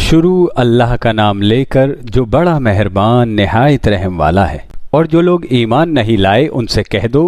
शुरू अल्लाह का नाम लेकर जो बड़ा मेहरबान निहायत रहम वाला है। और जो लोग ईमान नहीं लाए उनसे कह दो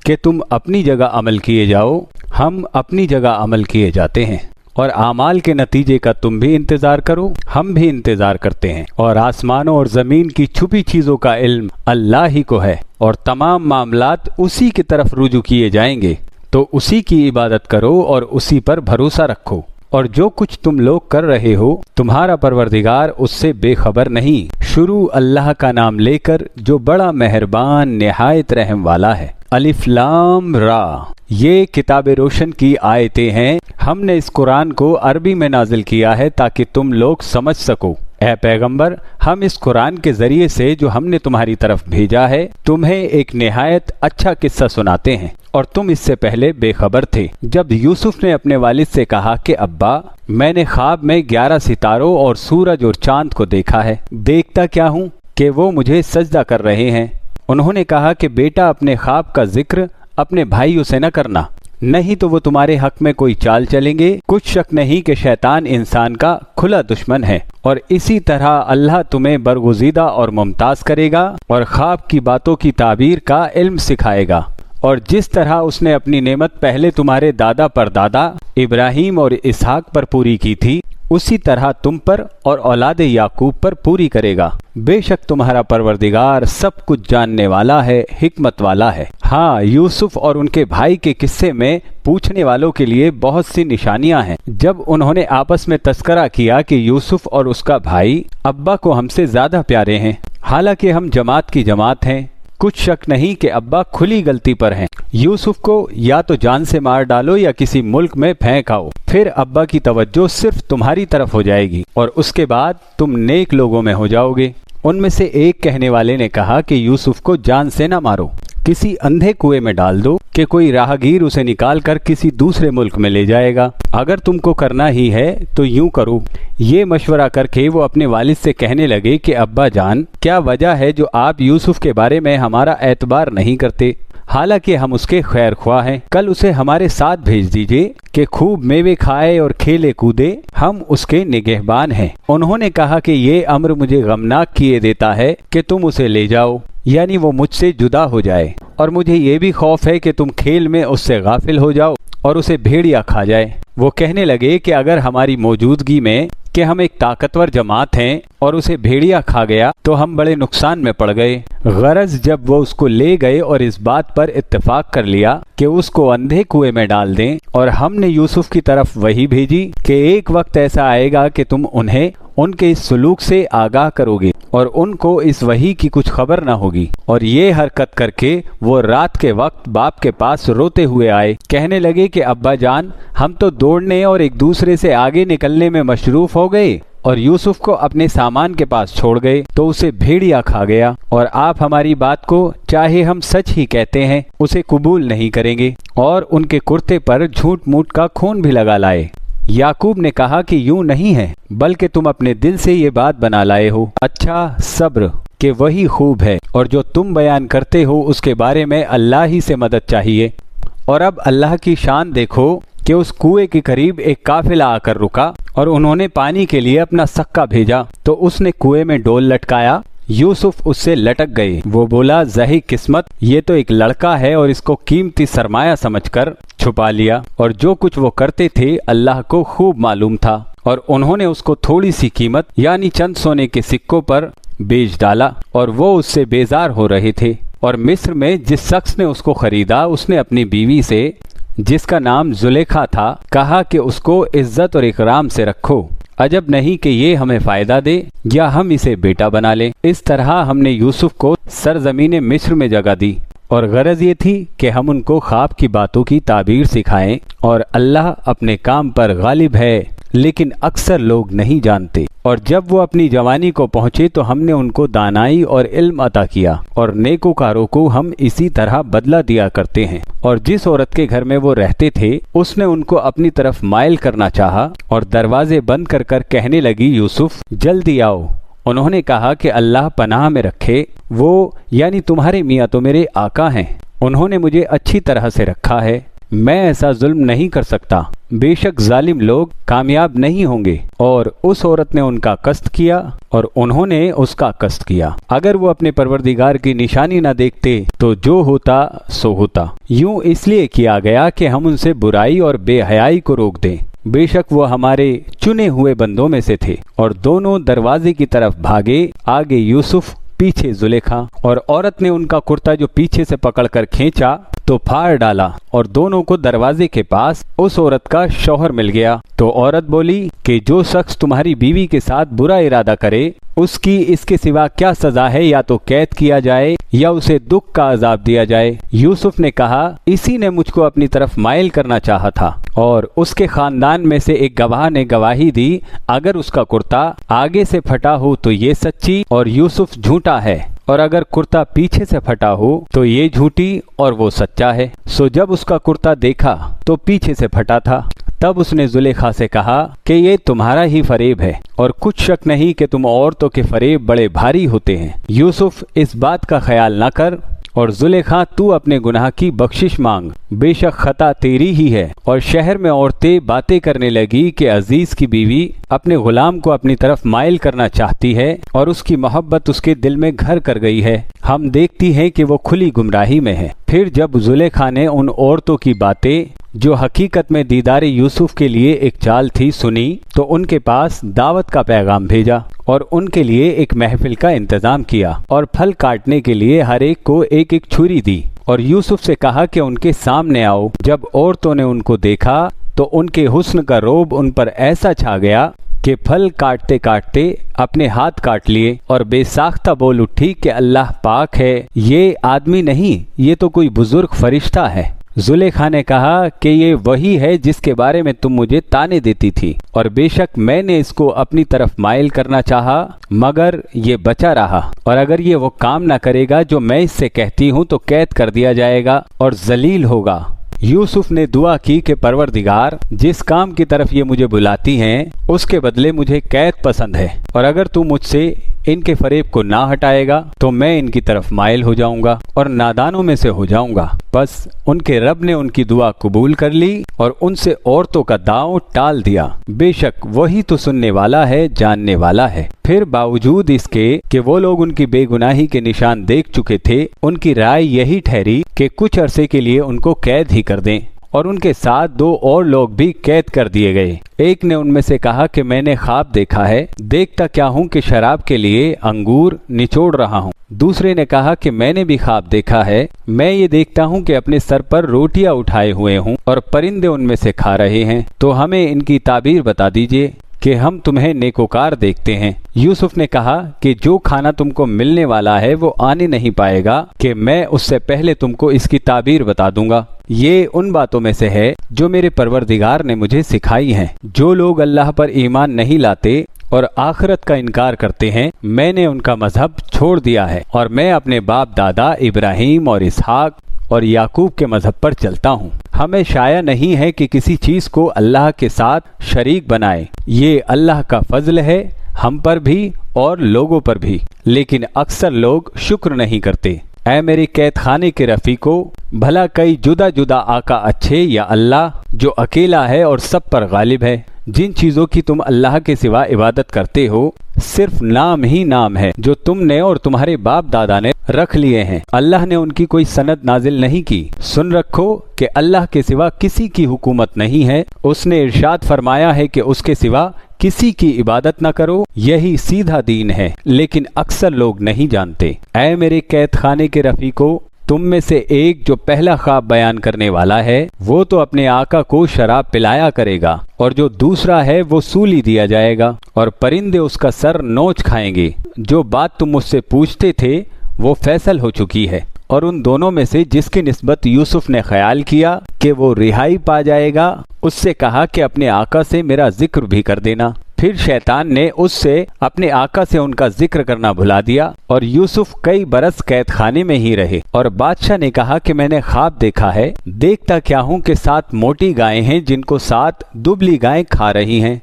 कि तुम अपनी जगह अमल किए जाओ, हम अपनी जगह अमल किए जाते हैं, और आमाल के नतीजे का तुम भी इंतज़ार करो, हम भी इंतज़ार करते हैं। और आसमानों और ज़मीन की छुपी चीज़ों का इल्म अल्लाह ही को है, और तमाम मामलात उसी की तरफ रुजू किए जाएंगे। तो उसी की इबादत करो और उसी पर भरोसा रखो। और जो कुछ तुम लोग कर रहे हो तुम्हारा परवरदिगार उससे बेखबर नहीं। शुरू अल्लाह का नाम लेकर जो बड़ा मेहरबान निहायत रहम वाला है। अलिफ लाम रा, ये किताब रोशन की आयतें हैं। हमने इस कुरान को अरबी में नाजिल किया है ताकि तुम लोग समझ सको। ऐ पैगंबर, हम इस कुरान के जरिए से जो हमने तुम्हारी तरफ भेजा है तुम्हें एक निहायत अच्छा किस्सा सुनाते हैं, और तुम इससे पहले बेखबर थे। जब यूसुफ ने अपने वालिद से कहा कि अब्बा, मैंने ख्वाब में 11 सितारों और सूरज और चांद को देखा है, देखता क्या हूँ कि वो मुझे सजदा कर रहे हैं। उन्होंने कहा कि बेटा, अपने ख्वाब का जिक्र अपने भाइयों से न करना, नहीं तो वो तुम्हारे हक में कोई चाल चलेंगे। कुछ शक नहीं कि शैतान इंसान का खुला दुश्मन है, और इसी तरह अल्लाह तुम्हें बरगुज़ीदा और मुमताज़ करेगा और ख्वाब की बातों की ताबीर का इल्म सिखाएगा। और जिस तरह उसने अपनी नेमत पहले तुम्हारे दादा परदादा इब्राहीम और इसहाक पर पूरी की थी, उसी तरह तुम पर और औलाद याकूब पर पूरी करेगा। बेशक तुम्हारा परवरदिगार सब कुछ जानने वाला है, हिकमत वाला है। हाँ, यूसुफ और उनके भाई के किस्से में पूछने वालों के लिए बहुत सी निशानियां हैं। जब उन्होंने आपस में तस्करा किया कि यूसुफ और उसका भाई अब्बा को हमसे ज्यादा प्यारे हैं, हालांकि हम जमात की जमात हैं, कुछ शक नहीं कि अब्बा खुली गलती पर हैं। यूसुफ को या तो जान से मार डालो या किसी मुल्क में फेंक आओ, फिर अब्बा की तवज्जो सिर्फ तुम्हारी तरफ हो जाएगी और उसके बाद तुम नेक लोगों में हो जाओगे। उनमें से एक कहने वाले ने कहा कि यूसुफ को जान से न मारो, किसी अंधे कुएं में डाल दो कि कोई राहगीर उसे निकाल कर किसी दूसरे मुल्क में ले जाएगा। अगर तुमको करना ही है तो यूं करो। ये मशवरा करके वो अपने वालिद से कहने लगे कि अब्बा जान, क्या वजह है जो आप यूसुफ के बारे में हमारा एतबार नहीं करते, हालांकि हम उसके खैर ख्वाह हैं। कल उसे हमारे साथ भेज दीजिए कि खूब मेवे खाए और खेले कूदे, हम उसके निगहबान हैं। उन्होंने कहा कि ये अम्र मुझे गमनाक किए देता है कि तुम उसे ले जाओ, यानी वो मुझसे जुदा हो जाए, और मुझे ये भी खौफ है कि तुम खेल में उससे गाफिल हो जाओ और उसे भेड़िया खा जाए। वो कहने लगे कि अगर हमारी मौजूदगी में कि हम एक ताकतवर जमात हैं और उसे भेड़िया खा गया तो हम बड़े नुकसान में पड़ गए। गरज जब वो उसको ले गए और इस बात पर इत्तेफाक कर लिया कि उसको अंधे कुएं में डाल दें, और हमने यूसुफ की तरफ वही भेजी कि एक वक्त ऐसा आएगा कि तुम उन्हें उनके इस सलूक से आगाह करोगे और उनको इस वही की कुछ खबर न होगी। और ये हरकत करके वो रात के वक्त बाप के पास रोते हुए आए। कहने लगे कि अब्बा जान, हम तो दौड़ने और एक दूसरे से आगे निकलने में मशरूफ हो गए और यूसुफ को अपने सामान के पास छोड़ गए तो उसे भेड़िया खा गया, और आप हमारी बात को चाहे हम सच ही कहते हैं उसे कबूल नहीं करेंगे, और उनके कुर्ते पर झूठ मूठ का खून भी लगा लाए। याकूब ने कहा कि यूं नहीं है, बल्कि तुम अपने दिल से ये बात बना लाए हो। अच्छा, सब्र कि वही खूब है, और जो तुम बयान करते हो उसके बारे में अल्लाह ही से मदद चाहिए। और अब अल्लाह की शान देखो कि उस कुएं के करीब एक काफिला आकर रुका और उन्होंने पानी के लिए अपना सक्का भेजा, तो उसने कुएं में डोल लटकाया। यूसुफ उससे लटक गए। वो बोला, ज़ही किस्मत, ये तो एक लड़का है, और इसको कीमती सरमाया समझकर छुपा लिया। और जो कुछ वो करते थे अल्लाह को खूब मालूम था, और उन्होंने उसको थोड़ी सी कीमत यानी चंद सोने के सिक्कों पर बेच डाला, और वो उससे बेजार हो रहे थे। और मिस्र में जिस शख्स ने उसको खरीदा उसने अपनी बीवी से, जिसका नाम जुलेखा था, कहा कि उसको इज्जत और इकराम से रखो, अजब नहीं कि ये हमें फायदा दे या हम इसे बेटा बना लें। इस तरह हमने यूसुफ को सरजमीन मिस्र में जगह दी, और गरज ये थी कि हम उनको ख्वाब की बातों की ताबीर सिखाएं। और अल्लाह अपने काम पर गालिब है, लेकिन अक्सर लोग नहीं जानते। और जब वो अपनी जवानी को पहुंचे तो हमने उनको दानाई और इल्म अता किया, और नेकोकारों को हम इसी तरह बदला दिया करते हैं। और जिस औरत के घर में वो रहते थे उसने उनको अपनी तरफ माइल करना चाहा, और दरवाजे बंद कर कर कहने लगी, यूसुफ जल्दी आओ। उन्होंने कहा कि अल्लाह पनाह में रखे, वो यानी तुम्हारे मियाँ तो मेरे आका हैं, उन्होंने मुझे अच्छी तरह से रखा है, मैं ऐसा जुल्म नहीं कर सकता, बेशक जालिम लोग कामयाब नहीं होंगे। और उस औरत ने उनका कष्ट किया और उन्होंने उसका कष्ट किया। अगर वो अपने परवरदिगार की निशानी न देखते तो जो होता सो होता। यूं इसलिए किया गया कि हम उनसे बुराई और बेहयाई को रोक दें। बेशक वो हमारे चुने हुए बंदों में से थे। और दोनों दरवाजे की तरफ भागे, आगे यूसुफ, पीछे जुलेखा। और औरत ने उनका कुर्ता जो पीछे से पकड़कर खींचा तो फाड़ डाला और दोनों को दरवाजे के पास उस औरत का शौहर मिल गया। तो औरत बोली कि जो शख्स तुम्हारी बीवी के साथ बुरा इरादा करे उसकी इसके सिवा क्या सजा है, या तो कैद किया जाए या उसे दुख का अजाब दिया जाए। यूसुफ ने कहा, इसी ने मुझको अपनी तरफ माइल करना चाहा था। और उसके खानदान में से एक गवाह ने गवाही दी, अगर उसका कुर्ता आगे से फटा हो तो ये सच्ची और यूसुफ झूठा है, और अगर कुर्ता पीछे से फटा हो तो ये झूठी और वो सच्चा है। सो जब उसका कुर्ता देखा तो पीछे से फटा था। तब उसने जुलेखा से कहा कि ये तुम्हारा ही फरेब है, और कुछ शक नहीं कि तुम औरतों के फरेब बड़े भारी होते हैं। यूसुफ, इस बात का ख्याल न कर, और जुलेखा तू अपने गुनाह की बख्शिश मांग, बेशक खता तेरी ही है। और शहर में औरतें बातें करने लगी कि अजीज की बीवी अपने गुलाम को अपनी तरफ माइल करना चाहती है और उसकी मोहब्बत उसके दिल में घर कर गई है। हम देखती हैं कि वो खुली गुमराही में है। फिर जब जुलेखा ने उन औरतों की बातें जो हकीकत में दीदार यूसुफ के लिए एक चाल थी सुनी, तो उनके पास दावत का पैगाम भेजा और उनके लिए एक महफिल का इंतजाम किया और फल काटने के लिए हर एक को एक एक छुरी दी और यूसुफ से कहा कि उनके सामने आओ। जब औरतों ने उनको देखा तो उनके हुस्न का रोब उन पर ऐसा छा गया कि फल काटते काटते अपने हाथ काट लिए और बेसाख्ता बोल उठी कि अल्लाह पाक है, ये आदमी नहीं, ये तो कोई बुजुर्ग फरिश्ता है। जुलेखा ने कहा कि ये वही है जिसके बारे में तुम मुझे ताने देती थी, और बेशक मैंने इसको अपनी तरफ माइल करना चाहा मगर ये बचा रहा, और अगर ये वो काम न करेगा जो मैं इससे कहती हूँ तो कैद कर दिया जाएगा और जलील होगा। यूसुफ ने दुआ की कि परवरदिगार, जिस काम की तरफ ये मुझे बुलाती हैं उसके बदले मुझे कैद पसंद है, और अगर तू मुझसे इनके फरेब को ना हटाएगा तो मैं इनकी तरफ माइल हो जाऊंगा और नादानों में से हो जाऊंगा। बस उनके रब ने उनकी दुआ कबूल कर ली और उनसे औरतों का दांव टाल दिया। बेशक वही तो सुनने वाला है, जानने वाला है। फिर बावजूद इसके कि वो लोग उनकी बेगुनाही के निशान देख चुके थे, उनकी राय यही ठहरी कि कुछ अरसे के लिए उनको कैद ही कर दें, और उनके साथ दो और लोग भी कैद कर दिए गए। एक ने उनमें से कहा कि मैंने ख्वाब देखा है, देखता क्या हूँ कि शराब के लिए अंगूर निचोड़ रहा हूँ। दूसरे ने कहा कि मैंने भी ख्वाब देखा है, मैं ये देखता हूँ कि अपने सर पर रोटियां उठाए हुए हूँ और परिंदे उनमें से खा रहे हैं, तो हमें इनकी ताबीर बता दीजिए कि हम तुम्हें नेकोकार देखते हैं। यूसुफ ने कहा कि जो खाना तुमको मिलने वाला है वो आने नहीं पाएगा कि मैं उससे पहले तुमको इसकी ताबीर बता दूंगा। ये उन बातों में से है जो मेरे परवरदिगार ने मुझे सिखाई हैं। जो लोग अल्लाह पर ईमान नहीं लाते और आखिरत का इनकार करते हैं, मैंने उनका मजहब छोड़ दिया है और मैं अपने बाप दादा इब्राहिम और इसहाक और याकूब के मजहब पर चलता हूँ। हमें शाया नहीं है कि किसी चीज को अल्लाह के साथ शरीक बनाए। ये अल्लाह का फजल है हम पर भी और लोगों पर भी, लेकिन अक्सर लोग शुक्र नहीं करते। ऐ मेरे कैद खाने के रफीको, भला कई जुदा जुदा आका अच्छे या अल्लाह जो अकेला है और सब पर गालिब है। जिन चीजों की तुम अल्लाह के सिवा इबादत करते हो सिर्फ नाम ही नाम है जो तुमने और तुम्हारे बाप दादा ने रख लिए हैं। अल्लाह ने उनकी कोई सनद नाजिल नहीं की। सुन रखो कि अल्लाह के सिवा किसी की हुकूमत नहीं है। उसने इरशाद फरमाया है कि उसके सिवा किसी की इबादत न करो, यही सीधा दीन है, लेकिन अक्सर लोग नहीं जानते। ऐ मेरे कैद खाने के रफीको, तुम में से एक जो पहला ख्वाब बयान करने वाला है वो तो अपने आका को शराब पिलाया करेगा, और जो दूसरा है वो सूली दिया जाएगा और परिंदे उसका सर नोच खाएंगे। जो बात तुम मुझसे पूछते थे वो फैसल हो चुकी है, और उन दोनों में से जिसकी निस्बत यूसुफ ने ख्याल किया कि वो रिहाई पा जाएगा, उससे कहा कि अपने आका से मेरा जिक्र भी कर देना। फिर शैतान ने उससे अपने आका से उनका जिक्र करना भुला दिया और यूसुफ कई बरस कैद खाने में ही रहे। और बादशाह ने कहा कि मैंने ख्वाब देखा है, देखता क्या हूँ कि 7 मोटी गायें हैं जिनको 7 दुबली गायें खा रही हैं,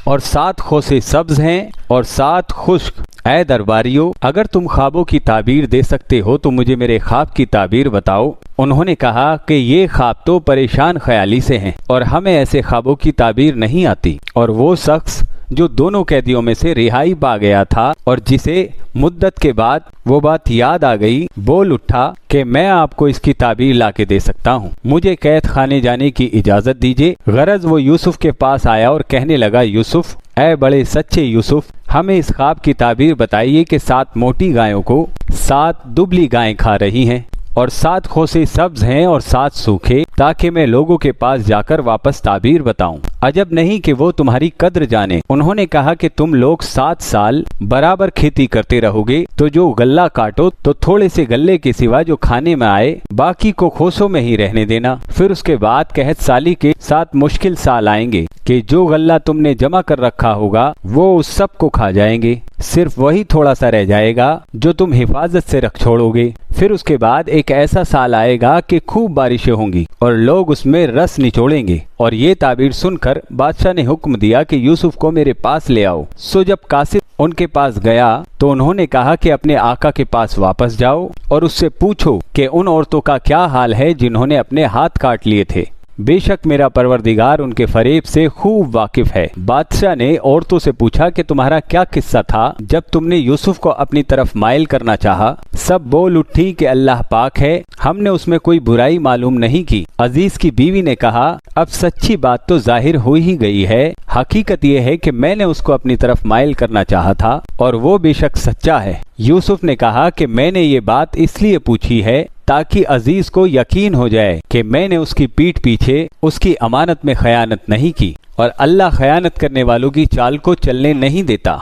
और 7 खोसे सब्ज हैं और 7 खुश्क। اے درबारियों, اگر تم ख्वाबों की ताबीर दे सकते हो तो मुझे मेरे ख्वाब की ताबीर बताओ। उन्होंने कहा कि ये ख्वाब तो परेशान ख्याली से हैं और हमें ऐसे ख्वाबों की ताबीर नहीं आती। और वो शख्स जो दोनों कैदियों में से रिहाई पा गया था और जिसे मुद्दत के बाद वो बात याद आ गई, बोल उठा कि मैं आपको इसकी ताबीर ला के दे सकता हूँ, मुझे कैद खाने जाने की इजाज़त दीजिए। गरज वो यूसुफ के पास आया और कहने लगा, यूसुफ, ऐ बड़े सच्चे यूसुफ, हमें इस ख्वाब की ताबीर बताइए कि 7 मोटी गायों को 7 दुबली गायें खा रही हैं और 7 खोसे सब्ज हैं और 7 सूखे, ताकि मैं लोगों के पास जाकर वापस ताबीर बताऊं। अजब नहीं कि वो तुम्हारी कद्र जाने। उन्होंने कहा कि तुम लोग 7 साल बराबर खेती करते रहोगे, तो जो गल्ला काटो तो थोड़े से गल्ले के सिवा जो खाने में आए बाकी को खोसों में ही रहने देना। फिर उसके बाद कहत साली के 7 मुश्किल साल आएंगे कि जो गल्ला तुमने जमा कर रखा होगा वो उस सब को खा जाएंगे, सिर्फ वही थोड़ा सा रह जाएगा जो तुम हिफाजत से रख छोड़ोगे। फिर उसके बाद एक ऐसा साल आएगा कि खूब बारिशें होंगी और लोग उसमें रस निचोड़ेंगे। और ये ताबीर सुनकर बादशाह ने हुक्म दिया कि यूसुफ को मेरे पास ले आओ। सो जब कासिद उनके पास गया तो उन्होंने कहा कि अपने आका के पास वापस जाओ और उससे पूछो कि उन औरतों का क्या हाल है जिन्होंने अपने हाथ काट लिए थे। बेशक मेरा परवरदिगार उनके फरेब से खूब वाकिफ है। बादशाह ने औरतों से पूछा कि तुम्हारा क्या किस्सा था जब तुमने यूसुफ को अपनी तरफ माइल करना चाहा। सब बोल उठी कि अल्लाह पाक है, हमने उसमें कोई बुराई मालूम नहीं की। अजीज की बीवी ने कहा, अब सच्ची बात तो जाहिर हो ही गई है। हकीकत यह है कि मैंने उसको अपनी तरफ माइल करना चाहा था और वो बेशक सच्चा है। यूसुफ ने कहा कि मैंने ये बात इसलिए पूछी है ताकि अजीज को यकीन हो जाए कि मैंने उसकी पीठ पीछे उसकी अमानत में खयानत नहीं की और अल्लाह खयानत करने वालों की चाल को चलने नहीं देता।